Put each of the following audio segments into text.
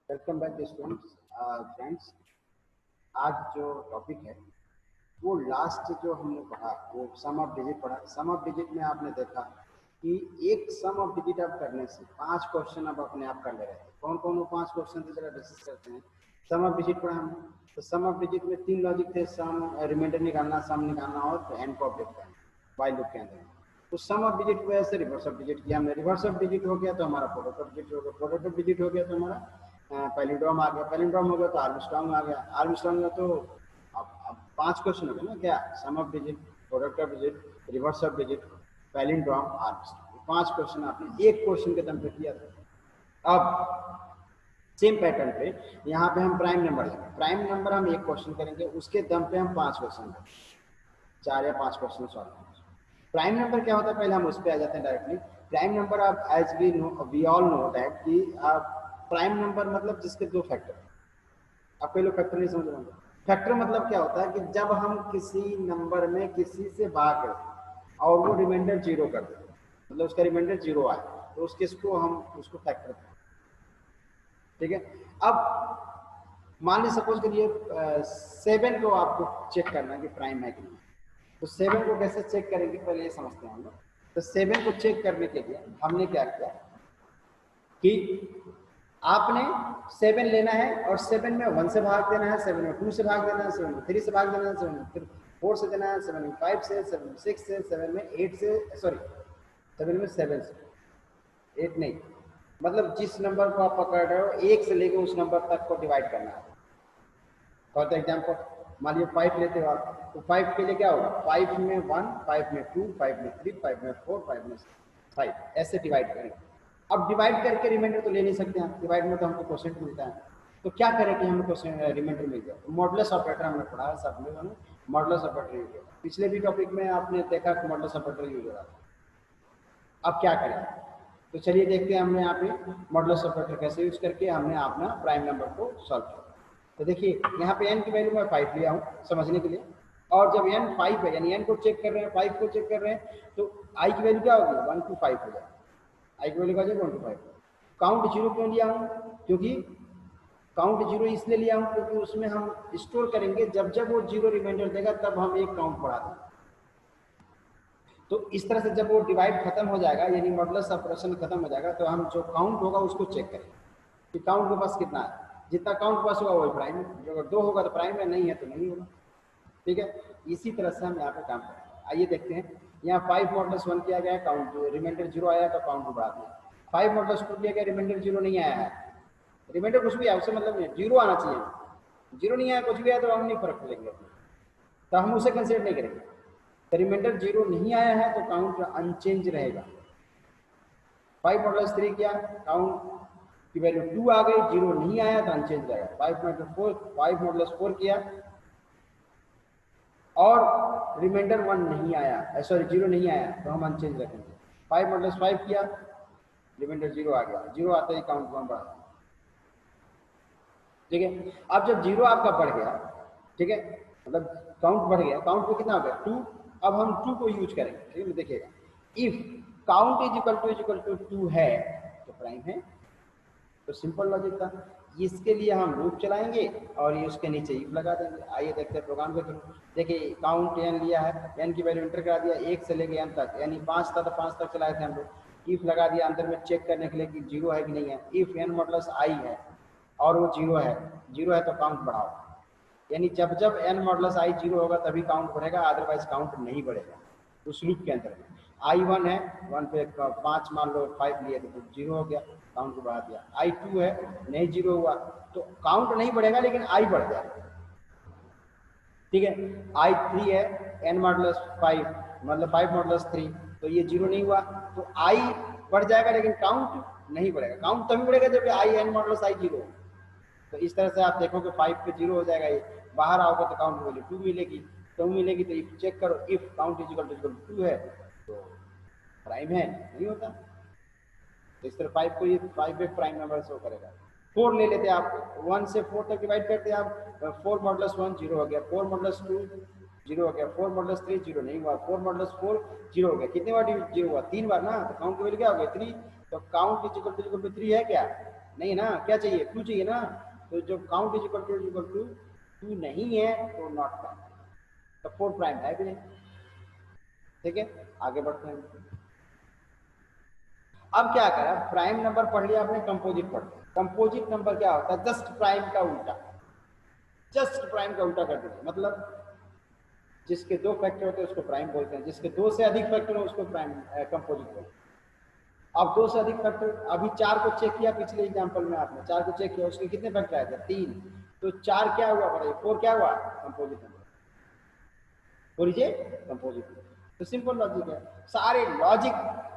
Welcome back students friends. आज जो topic है वो लास्ट जो हमने पढ़ा वो सम ऑफ डिजिट पढ़ा। सम ऑफ डिजिट में आपने देखा कि एक सम ऑफ डिजिट आप करने से 5 क्वेश्चन आप अपने आप कर ले रहे थे। कौन कौन वो 5 क्वेश्चन थे जरा डिस्कस करते हैं। सम ऑफ डिजिट पढ़ा हमने, तो सम ऑफ डिजिट में 3 लॉजिक थे, सम रिमाइंडर निकालना, सम निकालना और एंड को अपडेट करना वाइल लूप के अंदर। तो सम ऑफ डिजिट को ऐसे रिवर्स ऑफ डिजिट किया हमने। रिवर्स ऑफ डिजिट हो गया तो हमारा प्रोडक्ट ऑफ डिजिट हो गया, प्रोडक्ट ऑफ डिजिट हो गया तो हमारा पैलिंड्रोम आ गया, पैलिंड्रोम हो गया तो आर्मस्ट्रांग आ गया, आर्मस्ट्रांग में तो अब 5 क्वेश्चन हो गए ना क्या। Sum of digit, product of digit, reverse of digit, palindrome, Armstrong, 5 question आपने एक क्वेश्चन के दम पे किया था। अब सेम पैटर्न पे यहाँ पे हम प्राइम नंबर लेंगे। प्राइम नंबर हम एक क्वेश्चन करेंगे, उसके दम पे हम 5 क्वेश्चन करेंगे, 4 या 5 क्वेश्चन सॉल्व करेंगे। प्राइम नंबर क्या होता है, पहले हम उस पर आ जाते हैं डायरेक्टली। प्राइम नंबर आप as we all know that कि प्राइम नंबर मतलब जिसके 2 फैक्टर। आप कोई लोग फैक्टर नहीं समझ रहे। फैक्टर मतलब क्या होता है कि जब हम किसी नंबर में किसी से भाग करते और वो रिमाइंडर 0 कर देते, मतलब उसका रिमाइंडर 0 आए, तो उस केस को हम उसको फैक्टर कहते हैं। ठीक है। अब मान लीजिए सपोज करिए 7 को आपको चेक करना है कि प्राइम है कि नहीं। तो 7 को कैसे चेक करेंगे पहले ये समझते हैं हम लोग। तो 7 को चेक करने के लिए हमने क्या किया कि आपने 7 लेना है और 7 में 1 से भाग देना है, 7 में 2 से भाग देना है, 7 में 3 से भाग देना है, 7 में 4 से देना है, 7 में 5 से, 7 में 6 से, 7 में 8 से, सॉरी 7 में 7 से 8 नहीं, मतलब जिस नंबर को आप पकड़ रहे हो 1 से लेकर उस नंबर तक को डिवाइड करना है। फॉर एग्जाम्पल मान लीजिए 5 लेते हो आप, तो 5 के लिए क्या होगा, 5 में 1, 5 में 2, 5 में 3, 5 में 4, 5 में 5, ऐसे डिवाइड करेंगे। अब डिवाइड करके रिमाइंडर तो ले नहीं सकते हैं, डिवाइड में तो हमको क्वोशिएंट मिलता है। तो क्या करें कि हमें क्वोशिएंट रिमाइंडर मिल जाए। तो मॉडुलस ऑपरेटर हमने पढ़ा, सब लोगों ने मॉडुलस ऑपरेटर यूज किया। पिछले भी टॉपिक में आपने देखा कि मॉडुलस ऑपरेटर यूज हो रहा था। अब क्या करें, तो चलिए देखते हैं हमने यहाँ पे मॉडुलस ऑपरेटर कैसे यूज करके हमने अपना प्राइम नंबर को सॉल्व किया। तो देखिए यहाँ पे n की वैल्यू मैं 5 लिया हूँ समझने के लिए, और जब n 5 है यानी n को चेक कर रहे हैं, 5 को चेक कर रहे हैं, तो i की वैल्यू क्या होगी, 1 to 5 हो जाएगा। i की वैल्यू क्या हो जाएगी, 1 to 5। काउंट 0 क्यों लिया हूँ, क्योंकि काउंट 0 इसलिए लिया हूँ क्योंकि उसमें हम स्टोर करेंगे, जब जब वो 0 रिमाइंडर देगा तब हम एक काउंट बढ़ा देंगे। तो इस तरह से जब वो डिवाइड खत्म हो जाएगा यानी मॉडुलस ऑपरेशन खत्म हो जाएगा, तो हम जो काउंट होगा उसको चेक करेंगे कि काउंट के पास कितना है। जितना काउंट पास होगा वही प्राइम है, जो अगर 2 होगा तो प्राइम है, नहीं है तो नहीं होगा। ठीक है, इसी तरह से हम यहाँ पे काम करेंगे। आइए देखते हैं, यहाँ 5 मॉडुलस 1 किया गया है, काउंट रिमाइंडर 0 आया तो काउंट को बढ़ा दिया। 5 मॉडुलस 2 किया गया, रिमाइंडर 0 नहीं आया है, रिमाइंडर कुछ भी आया उससे मतलब नहीं, 0 आना चाहिए, 0 नहीं आया, कुछ भी आया तो हम नहीं फर्क पड़ेंगे, तो हम उसे कंसिडर नहीं करेंगे। तो रिमाइंडर 0 नहीं आया है तो काउंट अनचेंज रहेगा। 5 मॉडुलस 3 किया, काउंट की वैल्यू 2 आ गई, 0 नहीं आया तो अनचेंज रहेगा। 5 मॉडुलस 4 किया और रिमाइंडर 1 नहीं आया, सॉरी 0 नहीं आया तो हम अनचेंज रखेंगे। 5 मॉडुलस 5 किया, रिमाइंडर 0 आ गया, 0 आते ही काउंट 1 बढ़ा। ठीक है, अब जब 0 आपका बढ़ गया, ठीक है, मतलब काउंट बढ़ गया, काउंट पे कितना हो गया 2, अब हम 2 को यूज करेंगे। ठीक है, देखिएगा, if count is equal to 2 है तो प्राइम है। तो सिंपल लॉजिक था। इसके लिए हम लूप चलाएंगे और ये उसके नीचे इफ लगा देंगे। आइए देखते हैं प्रोग्राम के थ्रू। देखिए काउंट n लिया है, n की वैल्यू एंटर करा दिया 1 से लेके n तक, यानी 5 था तो 5 तक चलाए थे हम लोग। इफ लगा दिया अंदर में चेक करने के लिए कि 0 है कि नहीं है। इफ n मॉडुलस i है और वो 0 है, 0 है तो काउंट बढ़ाओ, यानी जब जब n मॉडुलस i 0 होगा तभी काउंट बढ़ेगा, अदरवाइज काउंट नहीं बढ़ेगा। उस लूप के अंदर i 1 है, 1 पे 5 मान लो 5 लिए तो 0 हो गया, काउंट को बढ़ा दिया। i 2 है, नहीं 0 हुआ तो काउंट नहीं बढ़ेगा लेकिन i बढ़ जाएगा। ठीक है, i 3 है, n मॉडुलस 5 मतलब 5 मॉडुलस 3, तो ये 0 नहीं हुआ तो i बढ़ जाएगा लेकिन काउंट नहीं बढ़ेगा। काउंट तभी बढ़ेगा जब i n मॉडुलस i 0। तो इस तरह से आप देखोगे 5 पे 0 हो जाएगा, ये बाहर आओगे तो काउंट वैल्यू 2 मिलेगी, 2 मिलेगी तो इफ चेक करो, if count is equal to 2 है तो प्राइम है, नहीं होता। तो इस तरह 5 को ये 5 एक प्राइम नंबर शो करेगा। 4 ले लेते आप, 1 से 4 तक डिवाइड करते आप, 4 मॉडुलस 1 0 हो गया, 4 मॉडुलस 2 0 हो गया, 4 मॉडुलस 3 0 नहीं हुआ, 4 मॉडुलस 4 0 हो गया। कितने बार 0 हुआ, 3 बार ना, तो काउंट की वैल्यू क्या हो गया 3। तो काउंट इज इक्वल टू 3 है क्या, नहीं ना, क्या चाहिए, ट्रू चाहिए ना। तो जो count is equal to true नहीं है तो नॉट प्राइम, तो 4 प्राइम है भी नहीं। ठीक है, आगे बढ़ते हैं। अब क्या करा, प्राइम नंबर पढ़ लिया आपने, कंपोजिट पढ़ लिया। कंपोजिट नंबर क्या होता है, जस्ट प्राइम का उल्टा, जस्ट प्राइम का उल्टा कर देते, मतलब जिसके 2 फैक्टर होते हैं उसको प्राइम बोलते हैं, जिसके 2 से अधिक फैक्टर हो उसको प्राइम कंपोजिट बोलते हैं। अब 2 से अधिक फैक्टर, अभी 4 को चेक किया पिछले एग्जांपल में आपने, 4 को चेक किया, उसके कितने फैक्टर आए थे, 3, तो 4 क्या हुआ, बताइए 4 क्या हुआ, कंपोजिट नंबर, बोलिए कंपोजिट। तो सिंपल लॉजिक है, सारे लॉजिक,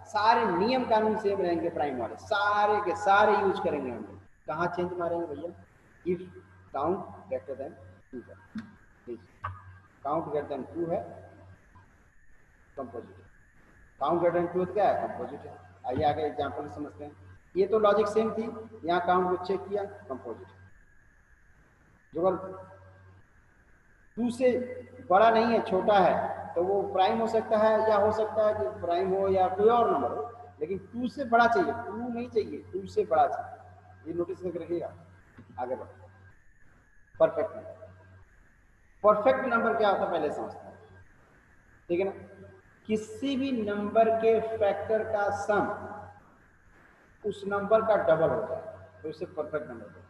सारे नियम कानून सेम रहेंगे प्राइम वाले, सारे के सारे यूज करेंगे हम लोग। कहाँ चेंज मारेंगे भैया, इफ काउंट ग्रेटर देन 2 है, काउंट ग्रेटर देन 2 है कंपोजिट, काउंट ग्रेटर देन 2 क्या है, कंपोजिट है। आइए आगे एग्जांपल समझते हैं। ये तो लॉजिक सेम थी, यहाँ काउंट को चेक किया, कंपोजिट। जो अगर 2 से बड़ा नहीं है, छोटा है, तो वो प्राइम हो सकता है, या हो सकता है कि प्राइम हो या कोई और नंबर हो, लेकिन 2 से बड़ा चाहिए, 2 नहीं चाहिए, 2 से बड़ा चाहिए, ये नोटिस करके रखिएगा। आगे बढ़ो, परफेक्ट नंबर। परफेक्ट नंबर क्या होता है पहले समझते हैं, ठीक है ना। किसी भी नंबर के फैक्टर का सम उस नंबर का डबल हो जाए तो उसे परफेक्ट नंबर बोलते हैं।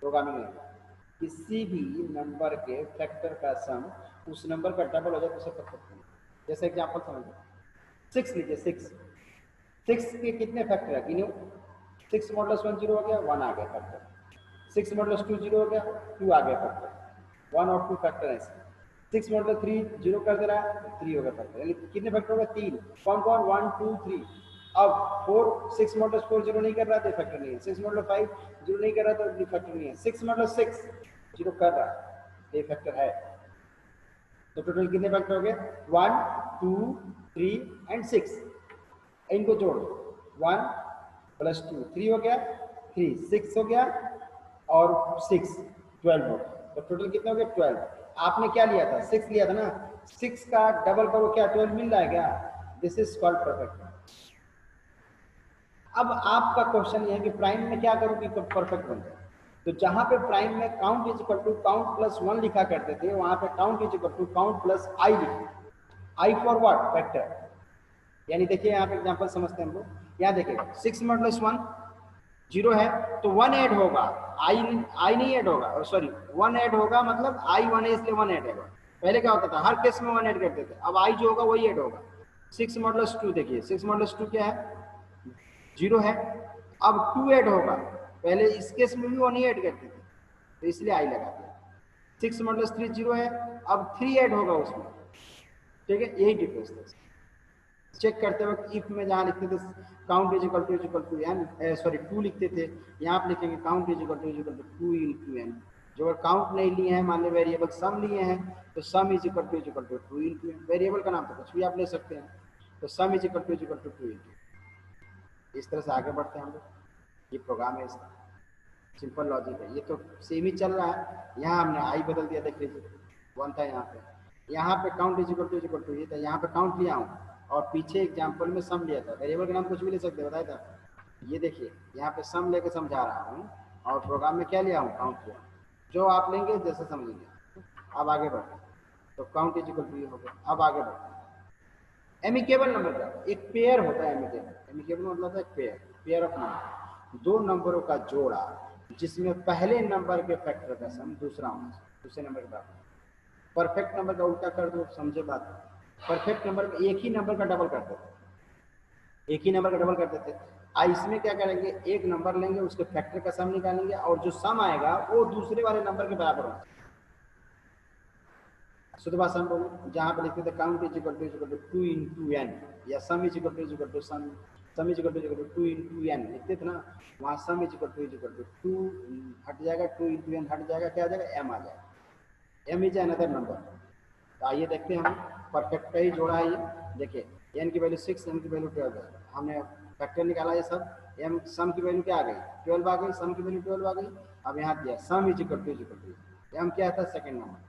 प्रोग्रामिंग में किसी भी नंबर के फैक्टर का सम उस नंबर का डबल हो जाए तो उसे परफेक्ट नंबर। जैसे एग्जांपल समझो, 6 लीजिए, 6 के कितने फैक्टर है, गिनो। 6 मॉडल्स 1 0 हो गया, 1 आ गया फैक्टर। 6 मॉडल्स 2 0 हो गया, 2 आ गया फैक्टर। 1 और 2 फैक्टर है। 6 मॉडल 3 0 कर दे रहा है, 3 हो गया फैक्टर, यानी कितने फैक्टर हो गए, 3। कौन कौन, 1 2 3। अब 4, 6 मॉडल 4 0 नहीं कर रहा तो फैक्टर नहीं है। 6 मॉडल 5 0 नहीं कर रहा तो फैक्टर नहीं है। 6 मॉडल 6 0 कर रहा है, ये फैक्टर है। तो टोटल कितने फैक्टर हो गए, 1 2 3 एंड 6। इनको जोड़ दो, 1 + 2 3 हो गया, 3 6 हो गया, और 6 12 हो गया। तो टोटल कितना हो गया, 12। आपने क्या लिया था, 6 लिया था ना, 6 का डबल करो, क्या 12 मिल रहा है क्या, दिस इज कॉल्ड परफेक्ट। अब आपका क्वेश्चन ये है कि प्राइम में क्या करूं कि परफेक्ट बन जाए। तो जहां पे प्राइम में count is equal to count plus 1 लिखा करते थे, वहां पे count is equal to count plus I लिखे। I for what, factor. यानी देखिए यहाँ पे एग्जांपल समझते हैं हम लोग। यहाँ देखिएगा 6 मॉडल्स 1 0 है, तो 1 ऐड होगा, आई नहीं ऐड होगा, सॉरी 1 ऐड होगा, मतलब आई 1 है इसलिए 1 ऐड होगा। पहले क्या होता था, हर केस में 1 ऐड करते थे, अब आई जो होगा वही ऐड होगा। 6 मॉडल्स 2 देखिए, 6 मॉडल्स 2 क्या है, 0 है, अब 2 ऐड होगा, पहले इस केस में भी 1 ही ऐड करते थे तो इसलिए आई लगा दिया। 6 मॉडल्स 3 0 है, अब 3 ऐड होगा उसमें, ठीक है, यही डिफरेंस था। चेक करते वक्त इफ में जहाँ लिखते थे count is equal to N, sorry 2 लिखते थे, यहाँ आप लिखेंगे count is equal to 2 into N. जो अगर काउंट नहीं लिए हैं, मान ली वेरिएबल सम लिए हैं, तो sum is equal to 2 into N. Variable का नाम तो कुछ भी आप ले सकते हैं, तो sum is equal to 2 into. इस तरह से आगे बढ़ते हैं हम लोग। ये प्रोग्राम है इसका, सिंपल लॉजिक है, ये तो सेम ही चल रहा है। यहाँ हमने आई बदल दिया, देख लीजिए 1 था यहाँ पे काउंट इज इक्वल टू ये था, यहाँ पे काउंट लिया हूँ, और पीछे एग्जाम्पल में सम लिया था। वेरिएबल का नाम कुछ भी ले सकते, बताया था। ये देखिए यहाँ पे सम लेके समझा रहा हूँ, और प्रोग्राम में क्या लिया हूँ, काउंट लिया, जो आप लेंगे जैसे समझेंगे। अब आगे बढ़ते, तो काउंट इज इक्वल टू ये हो गया। अब आगे बढ़ते, एमिकेबल नंबर का एक पेयर होता है। एमिकेबल मतलब है पेयर ऑफ नंबर, 2 नंबरों का जोड़ा जिसमें पहले नंबर के फैक्टर का सम दूसरे नंबर के बराबर। परफेक्ट नंबर का उल्टा कर दो, समझे बात। परफेक्ट नंबर में एक ही नंबर का डबल करते थे, एक ही नंबर का डबल करते थे। इसमें क्या करेंगे, एक नंबर लेंगे, उसके फैक्टर का सम निकालेंगे, और जो सम आएगा वो दूसरे वाले नंबर के बराबर होगा। शुद्ध भाषा में बोलो, जहाँ पे लिखते थे count is equal to 2 into N, या sum is equal to sum is equal to 2 into N लिखते थे ना, वहाँ सम इज इक्वल टू 2 हट जाएगा, 2 इंटू एन हट जाएगा, क्या आ जाएगा, एम आ जाएगा। M is another number. तो आइए देखते हैं हम परफेक्ट का ही जोड़ा है ये। देखिए एन की वैल्यू 6, एम की वैल्यू 12 है, हमने फैक्टर निकाला ये सब। एम सम की वैल्यू क्या आ गई, 12 आ गई, सम की वैल्यू 12 आ गई। अब यहाँ दिया sum is equal to M क्या था, सेकंड नंबर,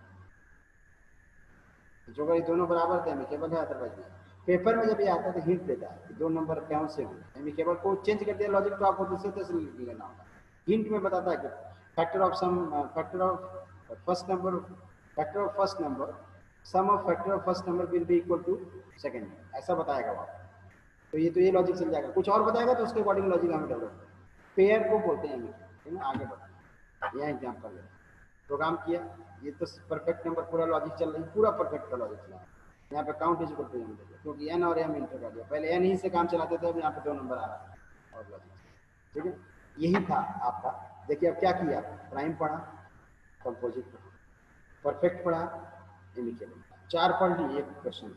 जो ये दोनों बराबर थे, हमें केवल है, अदरवाइज नहीं। पेपर में जब ये आता है तो हिंट देता है कि 2 नंबर कौन से होंगे, यानी केवल को चेंज कर दिया लॉजिक तो आपको दूसरे तरह से लेना होगा। हिंट में बताता है कि factor of sum, factor of first number, factor of first number, sum of factor of first number will be equal to second, ऐसा बताएगा वो। तो ये लॉजिक चल जाएगा। कुछ और बताएगा तो उसके अकॉर्डिंग लॉजिक हमें डेवलप, पेयर को बोलते हैं, ठीक है। आगे बढ़ते हैं, यह एग्जाम्पल है, प्रोग्राम किया, ये तो परफेक्ट नंबर पूरा लॉजिक चल रही है, पूरा परफेक्ट का लॉजिक चला है। यहाँ पे count is equal to M, क्योंकि एन और एम इंटर कर दिया, पहले एन ही से काम चलाते थे, अब यहाँ पे 2 नंबर आ रहा है और लॉजिक, ठीक है। यही था आपका। देखिए अब क्या किया, प्राइम पढ़ा, कंपोजिट पढ़ा, परफेक्ट पढ़ा, इमिकेबल, 4 पढ़ ली, एक क्वेश्चन।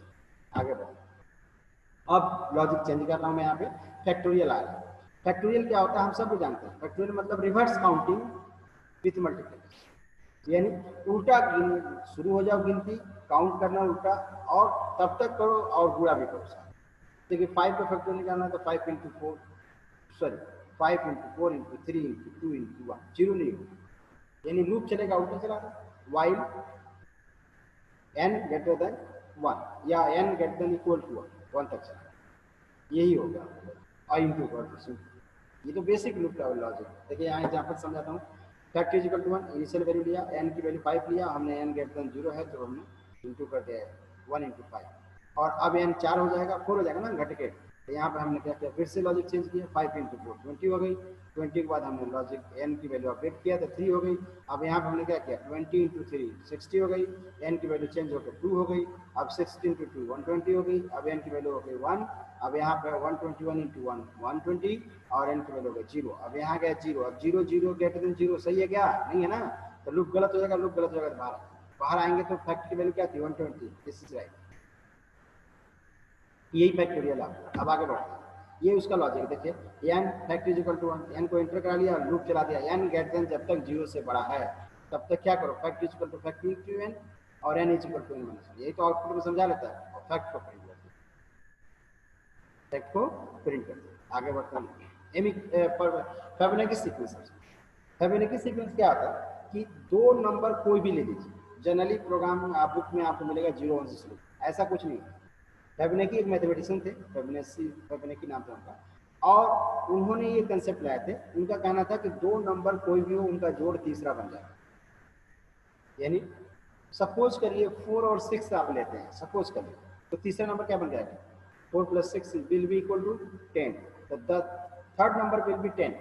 आगे बढ़े, अब लॉजिक चेंज कर रहा हूँ मैं, यहाँ पे फैक्टोरियल आ रहा है। फैक्टोरियल क्या होता है हम सब जानते हैं। फैक्टोरियल मतलब रिवर्स काउंटिंग विथ मल्टीप्लिकेशन, यानी उल्टा शुरू हो जाओ गिनती, काउंट करना उल्टा, और तब तक करो और गुणा भी करो साथ। देखिए 5 का फैक्टोरियल निकालना तो 5 into 4, sorry 5 into 4 into 3 into 2 into 1, zero नहीं होगा, यानी लूप चलेगा उल्टा चलाना, वाइल n ग्रेटर देन 1 या n greater than equal to 1 तक चलेगा, यही होगा आई इंटू वर्ड। ये तो बेसिक लूप का लॉजिक। देखिए यहाँ एग्जाम्पल समझाता हूँ। Fact is equal to 1, initial value लिया, n की वैल्यू 5 लिया हमने, n ग्रेटर देन 0 है तो हमने इंटू कर दिया 1 इंटू 5, और अब n 4 हो जाएगा, 4 हो जाएगा ना घट के, तो यहाँ पर हमने क्या किया, फिर से लॉजिक चेंज किया, 5 इंटू 4 20 हो गई, 20 के बाद हमने लॉजिक n की वैल्यू अपडेट किया तो 3 हो गई। अब यहाँ पर हमने क्या किया, 20 इंटू 3 60 हो गई, n की वैल्यू चेंज होकर 2 हो गई, अब 60 इंटू 2 120 हो गई, अब n की वैल्यू हो गई 1, अब यहाँ पे 121 इंटू 1 120, और n की वैल्यू हो गई 0, अब यहाँ गया 0, अब 0 0 ग्रेटर देन 0 सही है क्या, नहीं है ना, तो लूप गलत हो जाएगा, लूप गलत हो जाएगा, बाहर आएंगे तो फैक्ट की वैल्यू क्या थी 120, दिस इज राइट, यही फैक्टोरियल आपका। अब आगे बढ़ते हैं, ये उसका लॉजिक देखिए, n fact is equal to 1, n को एंटर करा लिया, लूप चला दिया, n ग्रेटर देन जब तक 0 से बड़ा है तब तक क्या करो, fact is equal to fact into n, और n is equal to n minus, यही तो आउटपुट में समझा लेता है, और फैक्ट को प्रिंट करते हैं, फैक्ट को प्रिंट करते हैं। आगे बढ़ते हैं, फिबोनाची सीक्वेंस। फिबोनाची सीक्वेंस क्या होता है कि 2 नंबर कोई भी ले लीजिए, जनरली प्रोग्राम बुक में आपको मिलेगा 0 1 से शुरू, ऐसा कुछ नहीं है। फिबोनाची एक मैथमेटिशियन थे, फिबोनाची नाम था उनका, और उन्होंने ये कंसेप्ट लाए थे। उनका कहना था कि 2 नंबर कोई भी हो, उनका जोड़ तीसरा बन जाए, यानी सपोज करिए 4 और 6 आप लेते हैं, सपोज करिए, तो तीसरा नंबर क्या बन जाएगा, 4 plus 6 will be equal to 10, तो the third number will be 10।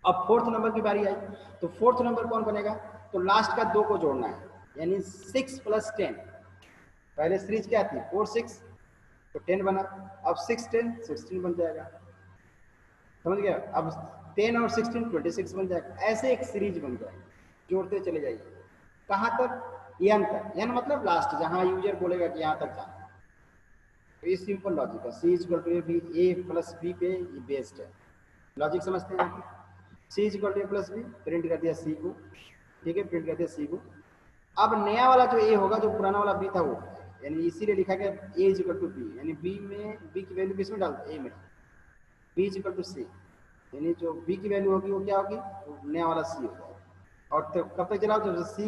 अब फोर्थ नंबर की बारी आई, तो फोर्थ नंबर कौन बनेगा, तो लास्ट का 2 को जोड़ना है, यानी 6 प्लस 10, पहले सीरीज क्या थी 4 6 तो 10 बना, अब 6 10 16 बन जाएगा, समझ गया। अब 10 और 16 26 बन जाएगा, ऐसे एक सीरीज बन जाएगा, जोड़ते चले जाइए, कहाँ तक, एन तक, एन मतलब लास्ट, जहां यूजर बोलेगा कि यहाँ तक जाना। तो ये सिंपल लॉजिक है, C is equal to A plus B पे ये बेस्ड है, लॉजिक समझते हैं आप। C is equal to A plus B, print कर दिया सी को, ठीक है, प्रिंट कर दिया सी को। अब नया वाला जो ए होगा, जो पुराना वाला बी था वो, यानी इसीलिए लिखा गया ए इज इक्वल टू बी, यानी बी में, बी की वैल्यू किसमें डालते, ए में, बी इज इक्वल टू सी, यानी जो बी की वैल्यू होगी वो क्या होगी, वो नया वाला सी होगा। और तो कब तक चलाओ, जब C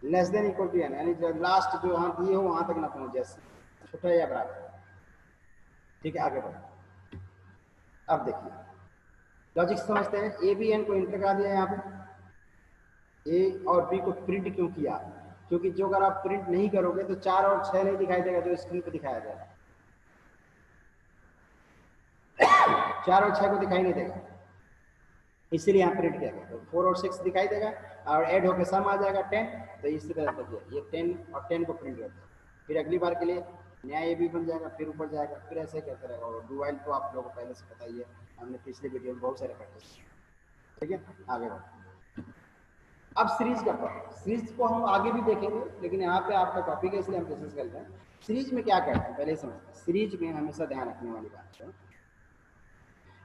less than equal to N, यानी जब लास्ट जो वहाँ दिए हो वहाँ तक ना पहुँच जाए, छोटा या बराबर, ठीक है। आगे बढ़ो, अब देखिए लॉजिक समझते हैं। ए बी एन को इंटर करा दिया यहाँ पे, ए और बी को प्रिंट क्यों किया, क्योंकि जो अगर आप प्रिंट नहीं करोगे तो 4 और 6 नहीं दिखाई देगा जो स्क्रीन पे दिखाया जाएगा, 4 और 6 को दिखाई नहीं देगा, इसीलिए यहाँ प्रिंट किया गया। तो 4 और 6 दिखाई देगा, और ऐड होकर सम आ जाएगा 10, तो इसी तरह से ये 10 और 10 को प्रिंट करते हैं। फिर अगली बार के लिए नया ए भी बन जाएगा, फिर ऊपर जाएगा, फिर ऐसे करते रहेगा। और डू वाइल तो आप लोगों को पहले से पता ही है, हमने पिछले वीडियो में बहुत सारे प्रैक्टिस, ठीक है। आगे बढ़ो, अब सीरीज का टॉपिक, सीरीज को हम आगे भी देखेंगे, लेकिन यहाँ पे आपका टॉपिक है इसलिए हम डिस्कस करते हैं। सीरीज में क्या करते हैं पहले समझते हैं। सीरीज में हमेशा ध्यान रखने वाली बात है,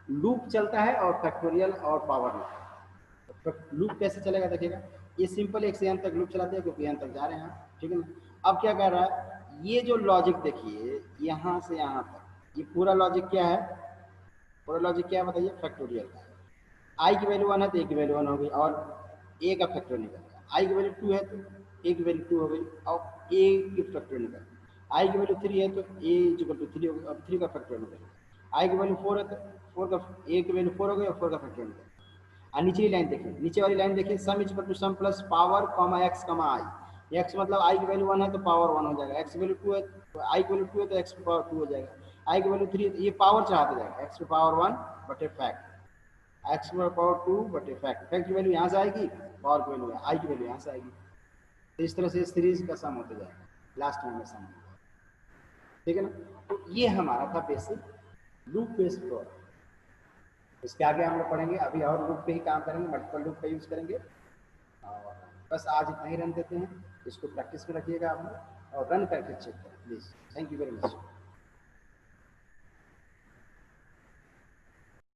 लूप चलता है और फैक्टोरियल और पावर लूप। तो लूप कैसे चलेगा देखिएगा, ये सिंपल एक से एन तक लूप चलाते हैं, क्योंकि एन तक जा रहे हैं, ठीक है ना। अब क्या कर रहा है, ये जो लॉजिक देखिए यहाँ से यहाँ तक, ये पूरा लॉजिक क्या है, पूरा लॉजिक क्या है बताइए, फैक्टोरियल का है। आई की वैल्यू 1 है तो ए की वैल्यू 1 हो गई, और ए का फैक्टर निकल गया। आई की वैल्यू 2 है तो ए की वैल्यू 2 हो गई, और ए की फैक्टर निकल गई। आई की वैल्यू 3 है तो ए इक्वल टू 3 होगा, अब 3 का फैक्टोरियल होगा। आई की वैल्यू 4 है तो 4 का ए की वैल्यू 4 हो गई और 4 का फैक्टोरियल होगा। और नीचे की लाइन देखिए, नीचे वाली लाइन देखिए, sum is equal to sum plus power comma X comma I. X मतलब आई की वैल्यू 1 है तो पावर 1 हो जाएगा, एक्स की वैल्यू 2 है तो आई की वैल्यू 2 है तो एक्स की पावर 2 हो जाएगा, आई की वैल्यू 3 है तो ये पावर चढ़ाते जाएगा, एक्स की पावर 1 बटे फैक्ट, एक्स की पावर 2 बटे फैक्ट, फैक्ट की वैल्यू यहाँ से आएगी, पावर की वैल्यू आई की वैल्यू यहाँ से आएगी। तो इस तरह से सीरीज का सम होते जाएगा, लास्ट में हमें सम होगा, ठीक है ना। तो ये हमारा था बेसिक लूप बेस्ड प्रोग्राम। इसके आगे हम लोग पढ़ेंगे, अभी और लूप पे ही काम करेंगे, मल्टीपल लूप का यूज करेंगे। और बस आज इतना ही रन देते हैं, इसको प्रैक्टिस में रखिएगा आप लोग और रन करके चेक करें please. Thank you very much.